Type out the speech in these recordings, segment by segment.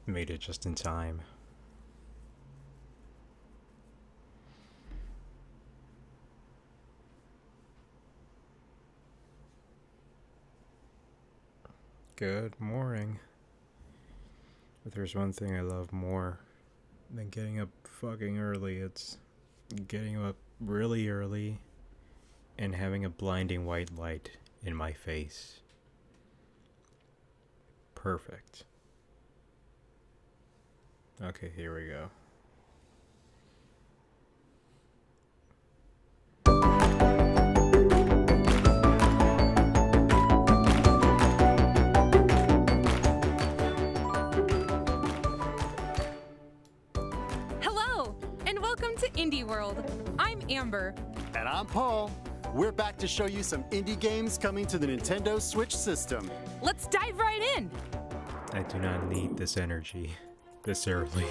Made it just in time. Good morning. If there's one thing I love more than getting up fucking early, it's getting up really early and having a blinding white light in my face. Perfect. Okay, here we go. Hello, and welcome to Indie World. I'm Amber. And I'm Paul. We're back to show you some indie games coming to the Nintendo Switch system. Let's dive right in. I do not need this energy this early.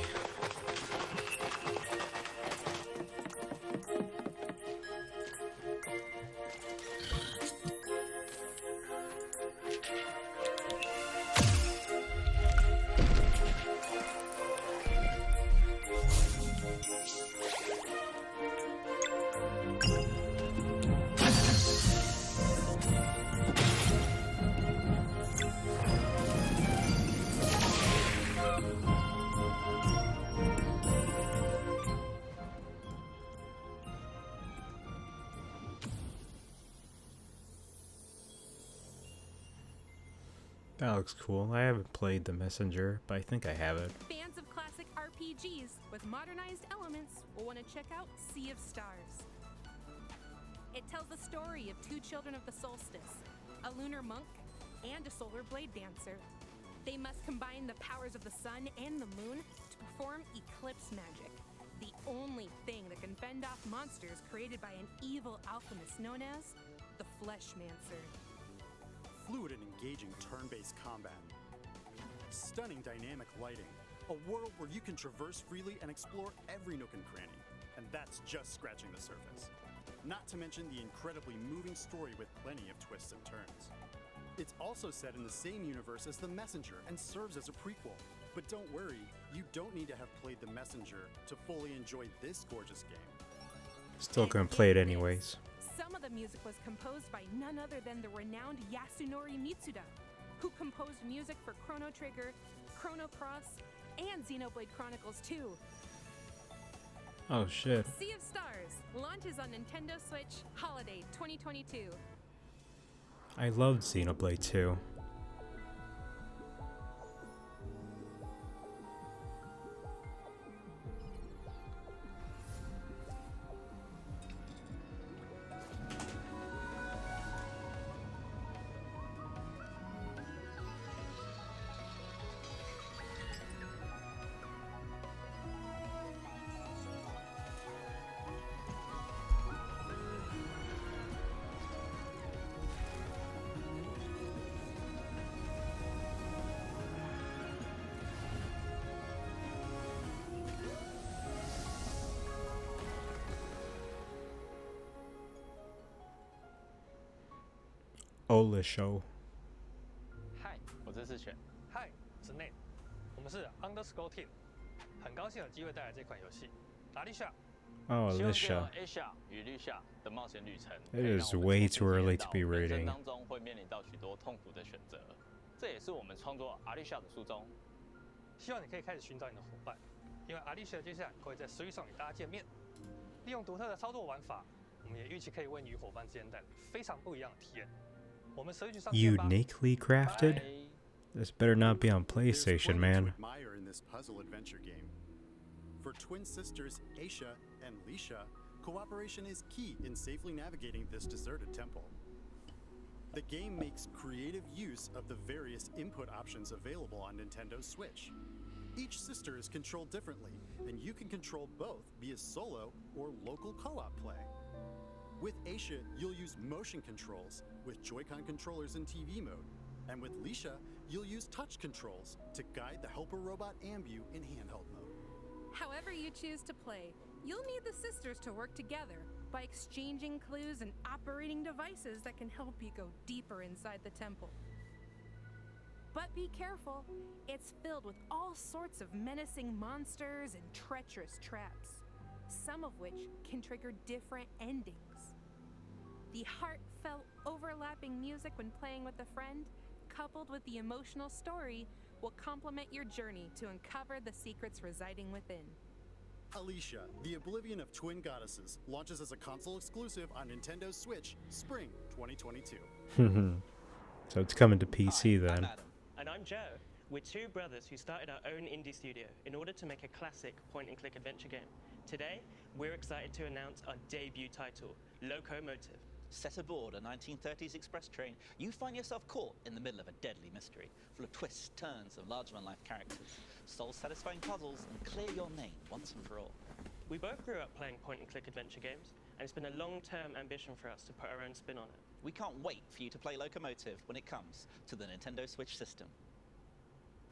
That looks cool. I haven't played The Messenger, but I think I have it. Fans of classic RPGs with modernized elements will want to check out Sea of Stars. It tells the story of two children of the solstice, a lunar monk and a solar blade dancer. They must combine the powers of the sun and the moon to perform eclipse magic, the only thing that can fend off monsters created by an evil alchemist known as the Fleshmancer. Fluid and engaging turn-based combat. Stunning dynamic lighting. A world where you can traverse freely and explore every nook and cranny. And that's just scratching the surface. Not to mention the incredibly moving story with plenty of twists and turns. It's also set in the same universe as The Messenger and serves as a prequel. But don't worry, you don't need to have played The Messenger to fully enjoy this gorgeous game. Still gonna play it anyways. Some of the music was composed by none other than the renowned Yasunori Mitsuda, who composed music for Chrono Trigger, Chrono Cross, and Xenoblade Chronicles 2. Oh shit. Sea of Stars launches on Nintendo Switch Holiday 2022. I loved Xenoblade 2. Aliisha. 嗨，我是志全。嗨，我是 Nate，我们是 Underscore Team，很高兴有机会带来这款游戏。Aliisha， Oh, 希望借由 Aliisha. Aliisha 与 Aliisha 的冒险旅程， It is way too early to be 人生 reading. 当中会面临到许多痛苦的选择，这也是我们创作 Aliisha 的初衷。希望你可以开始寻找你的伙伴，因为 Aliisha 接下来会在Switch上与大家见面。利用独特的操作玩法，我们也预期可以为你与伙伴之间带来非常不一样的体验。我们Switch上见吧。Uniquely crafted? This better not be on PlayStation, man. There's plenty to admire in this puzzle adventure game. For twin sisters Aisha and Aliisha, cooperation is key in safely navigating this deserted temple. The game makes creative use of the various input options available on Nintendo Switch. Each sister is controlled differently, and you can control both via solo or local co-op play. With Aisha, you'll use motion controls with Joy-Con controllers in TV mode. And with Aliisha, you'll use touch controls to guide the helper robot Ambu in handheld mode. However you choose to play, you'll need the sisters to work together by exchanging clues and operating devices that can help you go deeper inside the temple. But Be careful. It's filled with all sorts of menacing monsters and treacherous traps, some of which can trigger different endings. The heartfelt, overlapping music when playing with a friend, coupled with the emotional story, will complement your journey to uncover the secrets residing within. Aliisha, the Oblivion of Twin Goddesses, launches as a console exclusive on Nintendo Switch, spring 2022. So it's coming to PC Hi, then. I'm Adam. And I'm Joe. We're two brothers who started our own indie studio in order to make a classic point-and-click adventure game. Today, we're excited to announce our debut title, Loco Motive. Set aboard a 1930s express train, you find yourself caught in the middle of a deadly mystery, full of twists, turns, and larger-than-life characters. Soul-satisfying puzzles, and clear your name once and for all. We both grew up playing point-and-click adventure games, and it's been a long-term ambition for us to put our own spin on it. We can't wait for you to play Loco Motive when it comes to the Nintendo Switch system.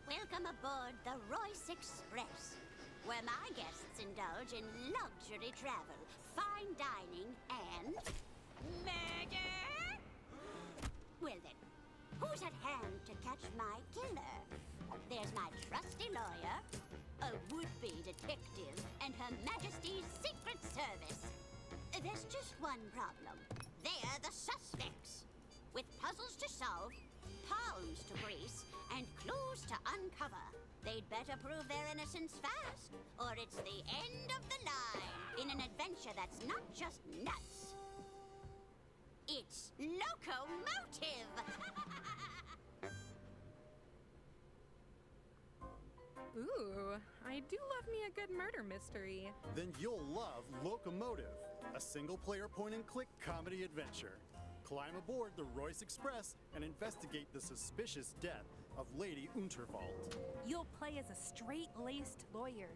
Welcome aboard the Royce Express, where my guests indulge in luxury travel, fine dining, and murder. Well then, who's at hand to catch my killer? There's my trusty lawyer, a would-be detective, and Her Majesty's Secret Service. There's just one problem. They're the suspects. With puzzles to solve, palms to grease, and clues to uncover, they'd better prove their innocence fast, or it's the end of the line in an adventure that's not just nuts. It's Loco Motive! Ooh, I do love me a good murder mystery. Then you'll love Loco Motive, a single-player point-and-click comedy adventure. Climb aboard the Royce Express and investigate the suspicious death of Lady Unterwald. You'll play as a straight-laced lawyer,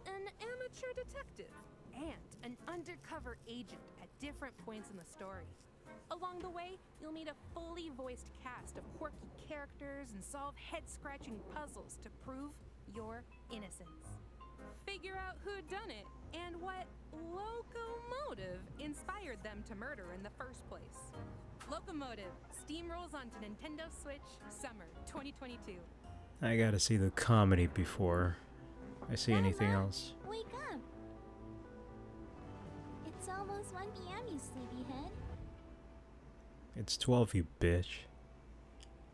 an amateur detective, and an undercover agent at different points in the story. Along the way, you'll meet a fully voiced cast of quirky characters and solve head-scratching puzzles to prove your innocence. Figure out who'd done it and what locomotive inspired them to murder in the first place. Locomotive steamrolls onto Nintendo Switch summer 2022. I gotta see the comedy before I see anything else. Wake up! It's almost 1 p.m., you sleepyhead. It's 12, you bitch.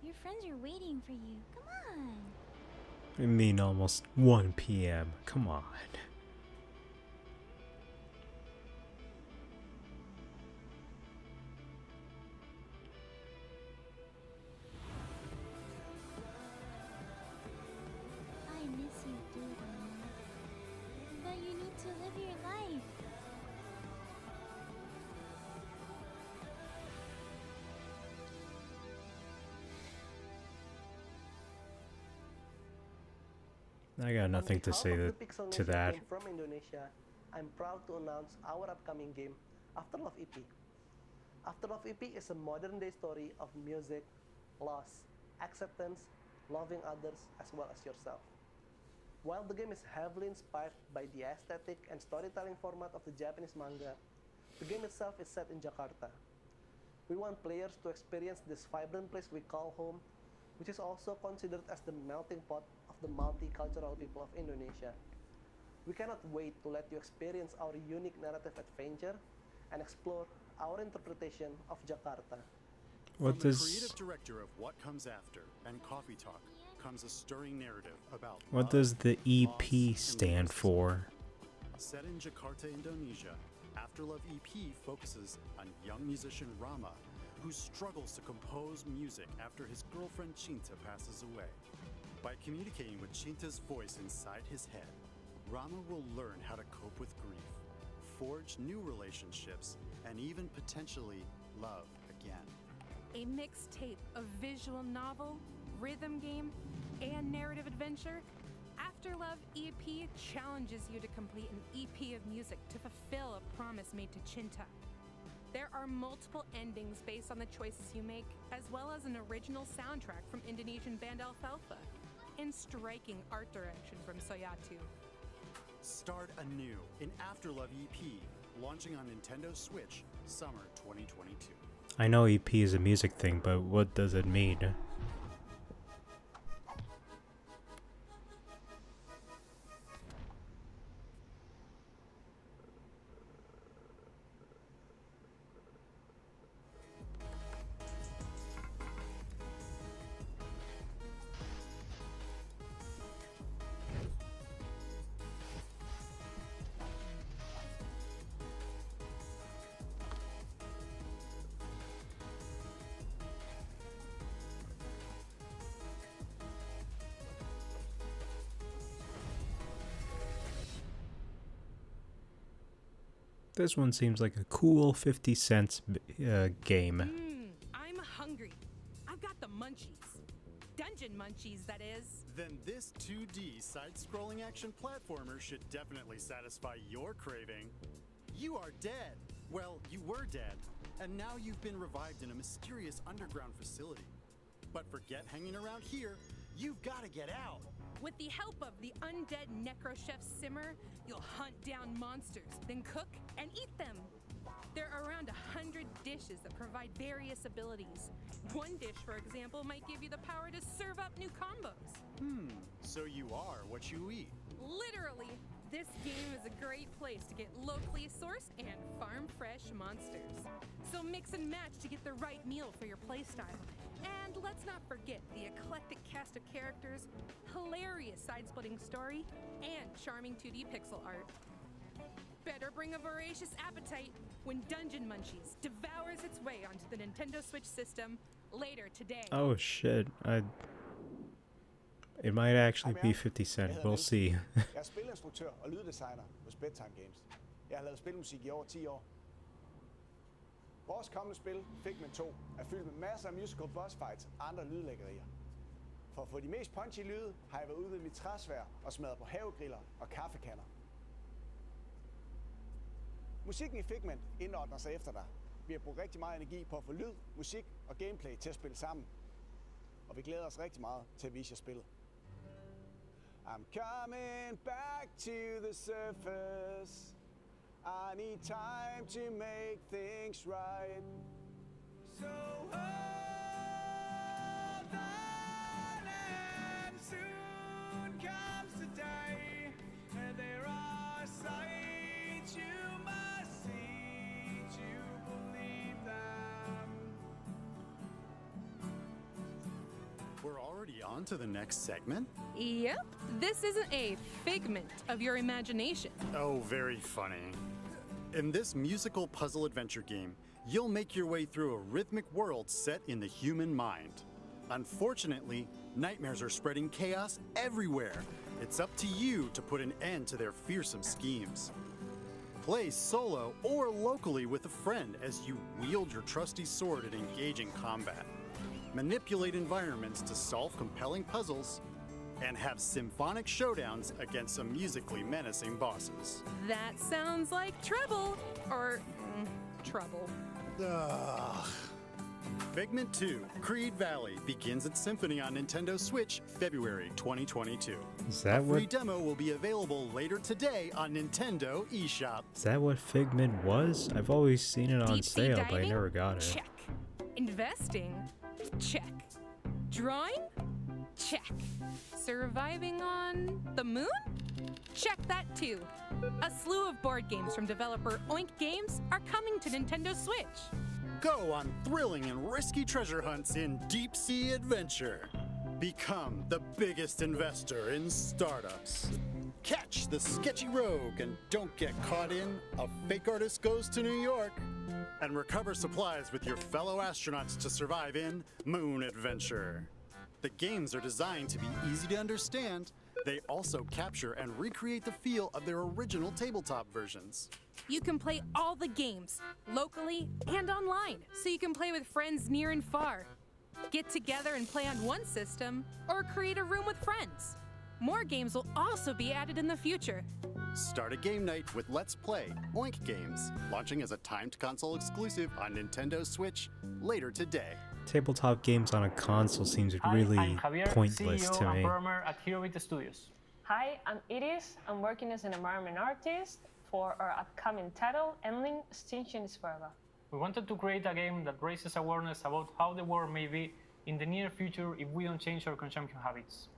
Your friends are waiting for you. Come on! I mean almost 1 p.m. Come on. I miss you, dude. But you need to live your life. I got nothing to say to that. From Indonesia, I'm proud to announce our upcoming game, Afterlove EP. Afterlove EP is a modern-day story of music, loss, acceptance, loving others as well as yourself. While the game is heavily inspired by the aesthetic and storytelling format of the Japanese manga, the game itself is set in Jakarta. We want players to experience this vibrant place we call home, which is also considered as the melting pot of the multicultural people of Indonesia. We cannot wait to let you experience our unique narrative adventure and explore our interpretation of Jakarta. What From does the creative director of What Comes After and Coffee Talk comes a stirring narrative about what love, does the loss, EP and stand lyricism. for? Set in Jakarta, Indonesia, Afterlove EP focuses on young musician Rama, who struggles to compose music after his girlfriend Cinta passes away. By communicating with Cinta's voice inside his head, Rama will learn how to cope with grief, forge new relationships, and even potentially love again. A mixtape of visual novel, rhythm game, and narrative adventure, Afterlove EP challenges you to complete an EP of music to fulfill a promise made to Cinta. There are multiple endings based on the choices you make, as well as an original soundtrack from Indonesian band Alfalfa, and striking art direction from Soyatu. Start anew in Afterlove EP, launching on Nintendo Switch, summer 2022. I know EP is a music thing, but what does it mean? This one seems like a cool 50 cents game. I'm hungry. I've got the munchies. Dungeon munchies, that is. Then this 2D side-scrolling action platformer should definitely satisfy your craving. You are dead. Well, you were dead, and now you've been revived in a mysterious underground facility. But forget hanging around here. You've got to get out. With the help of the undead necro-chef Simmer, you'll hunt down monsters, then cook and eat them. There are around 100 dishes that provide various abilities. One dish, for example, might give you the power to serve up new combos. So you are what you eat. Literally, this game is a great place to get locally sourced and farm-fresh monsters. So mix and match to get the right meal for your playstyle. And let's not forget the eclectic cast of characters, hilarious side-splitting story, and charming 2D pixel art. Better bring a voracious appetite when Dungeon Munchies devours its way onto the Nintendo Switch system later today. Oh shit, it might actually be 50 cents. We'll see. Jeg er spilinstruktør og lyddesigner hos Bedtime Games. Jeg har lavet spilmusik i over 10 år. Vores kommende spil, Figment 2, er fyldt med masser af musical boss fights og andre lydlækkerier. For at få de mest punchy lyde, har jeg været ude ved mit træsvær og smadret på havegriller og kaffekanner. Musikken i Figment indordner sig efter dig. Vi har brugt rigtig meget energi på at få lyd, musik og gameplay til at spille sammen. Og vi glæder os rigtig meget til at vise jer spillet. I'm coming back to the surface. I need time to make things right. So hold on and soon comes the day. And there are sights you must see to believe them. We're already on to the next segment? Yep, this isn't a figment of your imagination. Oh, very funny. In this musical puzzle adventure game, you'll make your way through a rhythmic world set in the human mind. Unfortunately, nightmares are spreading chaos everywhere. It's up to you to put an end to their fearsome schemes. Play solo or locally with a friend as you wield your trusty sword and engage in combat. Manipulate environments to solve compelling puzzles, and have symphonic showdowns against some musically menacing bosses. That sounds like trouble. Or trouble. Ugh. Figment 2, Creed Valley begins its symphony on Nintendo Switch February 2022. Is that a free demo will be available later today on Nintendo eShop. Is that what Figment was? I've always seen it on Deep sea sale, diving? but I never got it. Check. Investing? Check. Drawing? Check. Surviving on the moon? Check that too. A slew of board games from developer Oink Games are coming to Nintendo Switch. Go on thrilling and risky treasure hunts in deep sea adventure. Become the biggest investor in startups. Catch the sketchy rogue and don't get caught in A Fake Artist Goes to New York. And recover supplies with your fellow astronauts to survive in Moon Adventure. The games are designed to be easy to understand. They also capture and recreate the feel of their original tabletop versions. You can play all the games, locally and online, so you can play with friends near and far. Get together and play on one system, or create a room with friends. More games will also be added in the future. Start a game night with Let's Play Oink Games, launching as a timed console exclusive on Nintendo Switch later today. Tabletop games on a console seems really I'm Javier, pointless CEO to and me. programmer at Heroic Studios. Hi, I'm Iris. I'm working as an environment artist for our upcoming title, Endling, Extinction is Forever. We wanted to create a game that raises awareness about how the world may be in the near future if we don't change our consumption habits.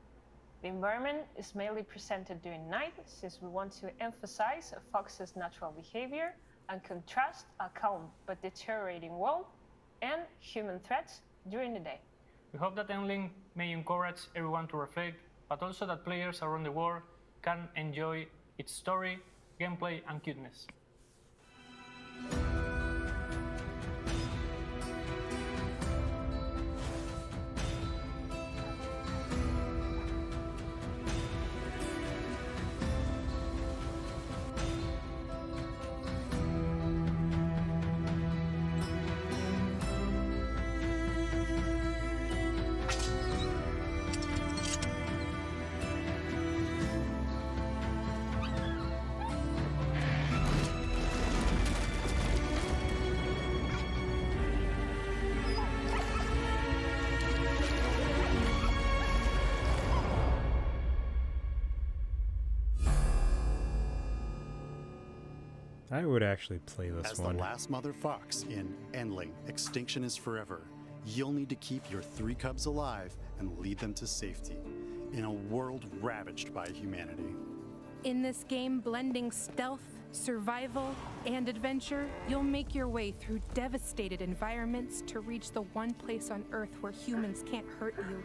The environment is mainly presented during night, since we want to emphasize a fox's natural behavior and contrast a calm but deteriorating world and human threats during the day. We hope that Endling may encourage everyone to reflect, but also that players around the world can enjoy its story, gameplay, and cuteness. I would actually play this As one. the last mother fox in Endling, Extinction is Forever, you'll need to keep your 3 cubs alive and lead them to safety in a world ravaged by humanity. In this game, blending stealth, survival, and adventure, you'll make your way through devastated environments to reach the one place on Earth where humans can't hurt you.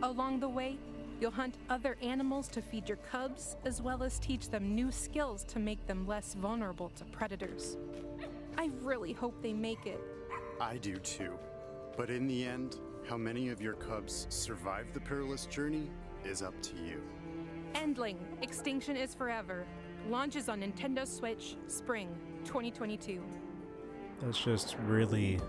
Along the way, you'll hunt other animals to feed your cubs, as well as teach them new skills to make them less vulnerable to predators. I really hope they make it. I do too. But in the end, how many of your cubs survive the perilous journey is up to you. Endling, Extinction is Forever. Launches on Nintendo Switch, spring 2022. That's just really...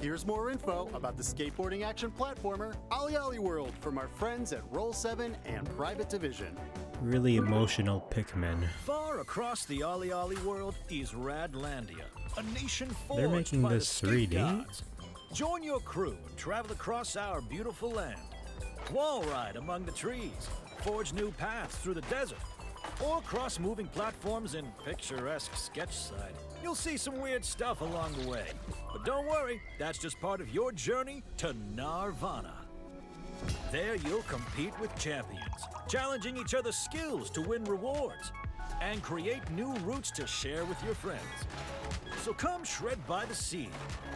Here's more info about the skateboarding action platformer OlliOlli World from our friends at Roll7 and Private Division. really emotional Pikmin. Far across the OlliOlli world is Radlandia, a nation forged They're making by this the skate 3D? gods. Join your crew and travel across our beautiful land. Wall ride among the trees, forge new paths through the desert, or cross moving platforms in picturesque sketchside. You'll see some weird stuff along the way. But don't worry, that's just part of your journey to Nirvana. There you'll compete with champions, challenging each other's skills to win rewards, and create new routes to share with your friends. So come shred by the sea,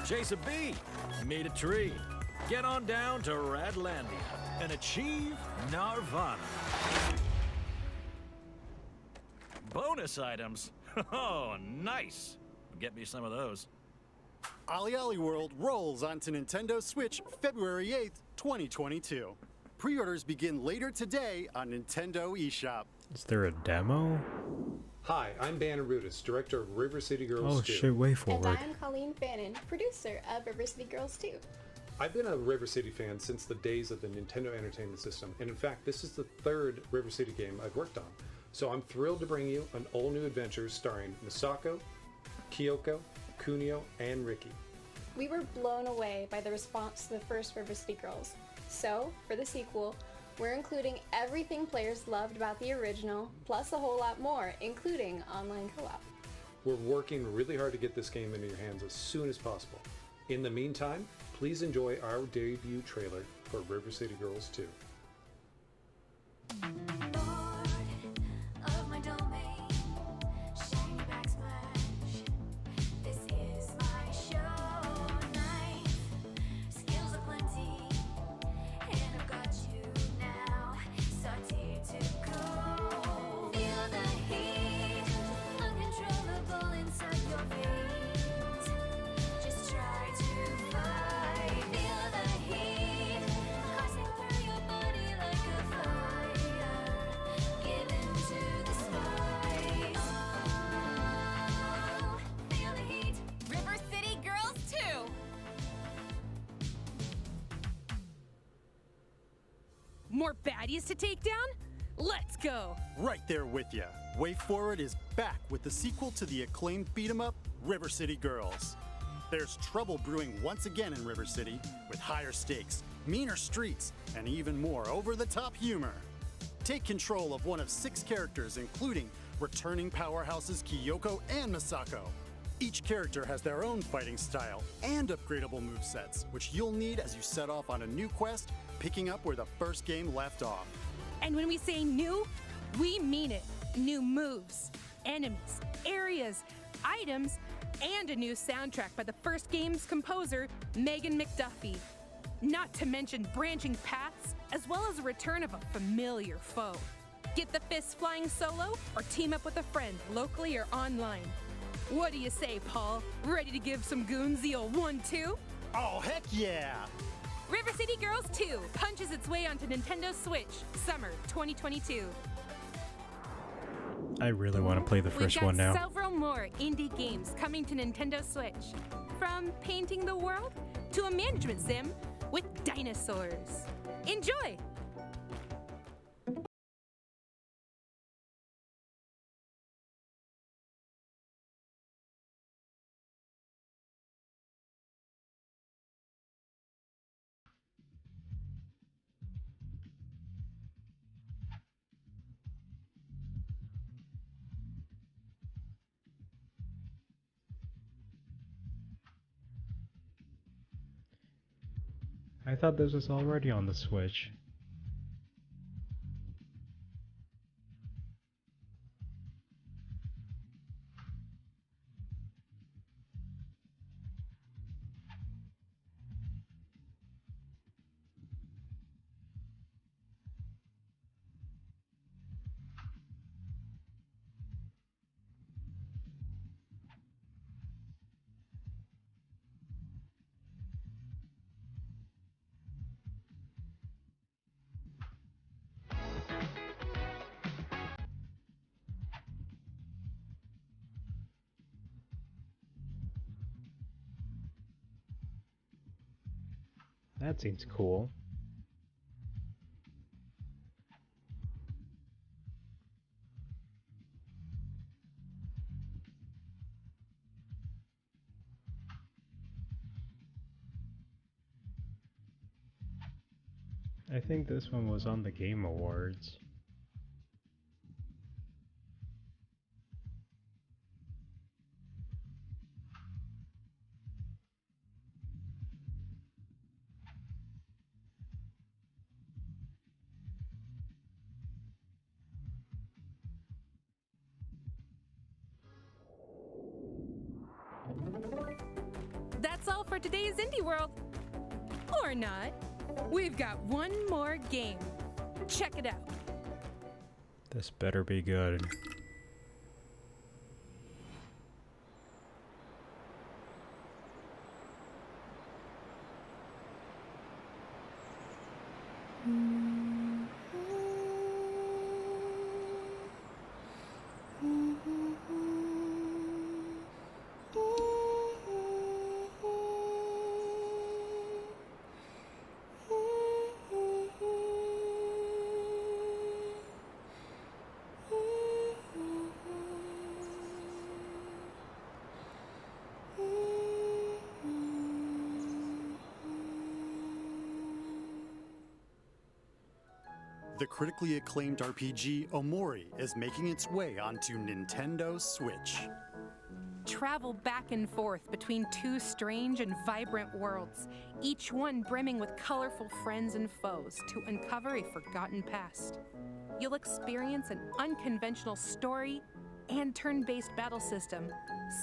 chase a bee, meet a tree, get on down to Radlandia, and achieve Nirvana. Bonus items? Oh, nice. Get me some of those. OlliOlli World rolls onto Nintendo Switch February 8th, 2022. Pre-orders begin later today on Nintendo eShop. Is there a demo? Hi, I'm Banner Rudis, director of River City Girls Oh 2. shit, way forward. And I'm Colleen Fannin, producer of River City Girls 2. I've been a River City fan since the days of the Nintendo Entertainment System, and in fact, this is the third River City game I've worked on. So I'm thrilled to bring you an all-new adventure starring Misako, Kyoko, Kunio, and Ricky. We were blown away by the response to the first River City Girls. So, for the sequel, we're including everything players loved about the original, plus a whole lot more, including online co-op. We're working really hard to get this game into your hands as soon as possible. In the meantime, please enjoy our debut trailer for River City Girls 2. More baddies to take down? Let's go! Right there with ya. Way Forward is back with the sequel to the acclaimed beat-em-up, River City Girls. There's trouble brewing once again in River City, with higher stakes, meaner streets, and even more over-the-top humor. Take control of one of 6 characters, including returning powerhouses Kyoko and Misako. Each character has their own fighting style and upgradable movesets, which you'll need as you set off on a new quest, picking up where the first game left off. And when we say new, we mean it. New moves, enemies, areas, items, and a new soundtrack by the first game's composer, Megan McDuffie. Not to mention branching paths, as well as a return of a familiar foe. Get the fists flying solo, or team up with a friend, locally or online. What do you say, Paul? Ready to give some goons the old 1-2? Oh, heck yeah! River City Girls 2 punches its way onto Nintendo Switch, summer 2022. I really want to play the first one now. We've got several more indie games coming to Nintendo Switch. From painting the world to a management sim with dinosaurs. Enjoy! I thought this was already on the Switch. That seems cool. I think this one was on the Game Awards. That's all for today's Indie World. Or not. We've got one more game. Check it out. This better be good. The critically acclaimed RPG OMORI is making its way onto Nintendo Switch. Travel back and forth between two strange and vibrant worlds, each one brimming with colorful friends and foes to uncover a forgotten past. You'll experience an unconventional story and turn-based battle system,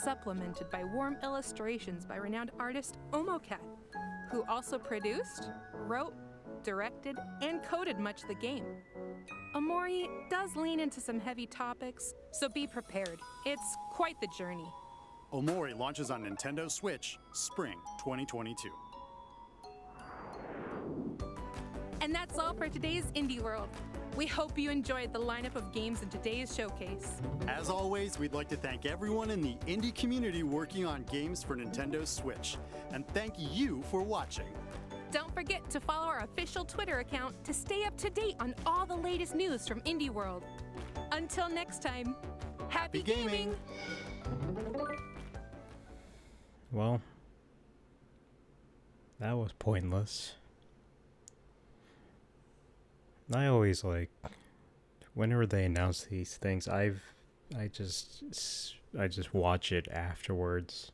supplemented by warm illustrations by renowned artist OMOCAT, who also produced, wrote, directed, and coded much of the game. OMORI does lean into some heavy topics, so be prepared. It's quite the journey. OMORI launches on Nintendo Switch, spring 2022. And that's all for today's Indie World. We hope you enjoyed the lineup of games in today's showcase. As always, we'd like to thank everyone in the indie community working on games for Nintendo Switch. And thank you for watching. Don't forget to follow our official Twitter account to stay up to date on all the latest news from Indie World. Until next time, happy gaming! Well, that was pointless. I always like, whenever they announce these things, I just watch it afterwards.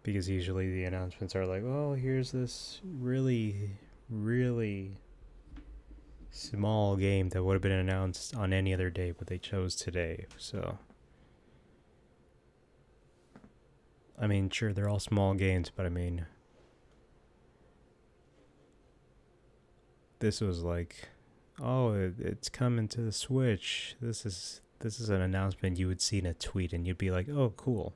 Because usually the announcements are like, oh, here's this really, really small game that would have been announced on any other day, but they chose today, so. I mean, sure, they're all small games, but I mean, this was like, oh, it's coming to the Switch. This is an announcement you would see in a tweet, and you'd be like, oh, cool.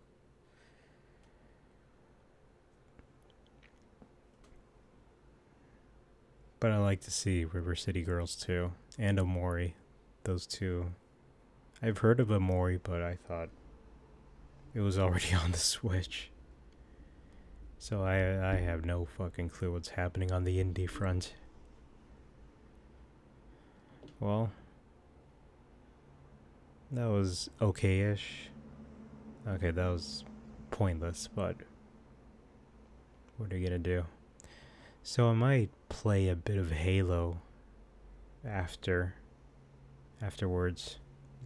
But I like to see River City Girls too, and OMORI. Those two. I've heard of OMORI, but I thought it was already on the Switch. So I have no fucking clue what's happening on the indie front. Well, that was okay-ish. Okay, that was pointless, but what are you gonna do? So I might play a bit of Halo afterwards.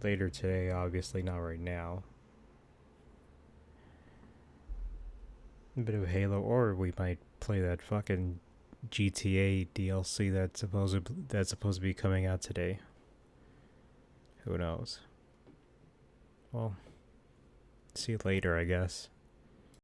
Later today, obviously not right now. a bit of Halo, or we might play that fucking GTA DLC that's supposed to be coming out today. Who knows? Well, see you later, I guess.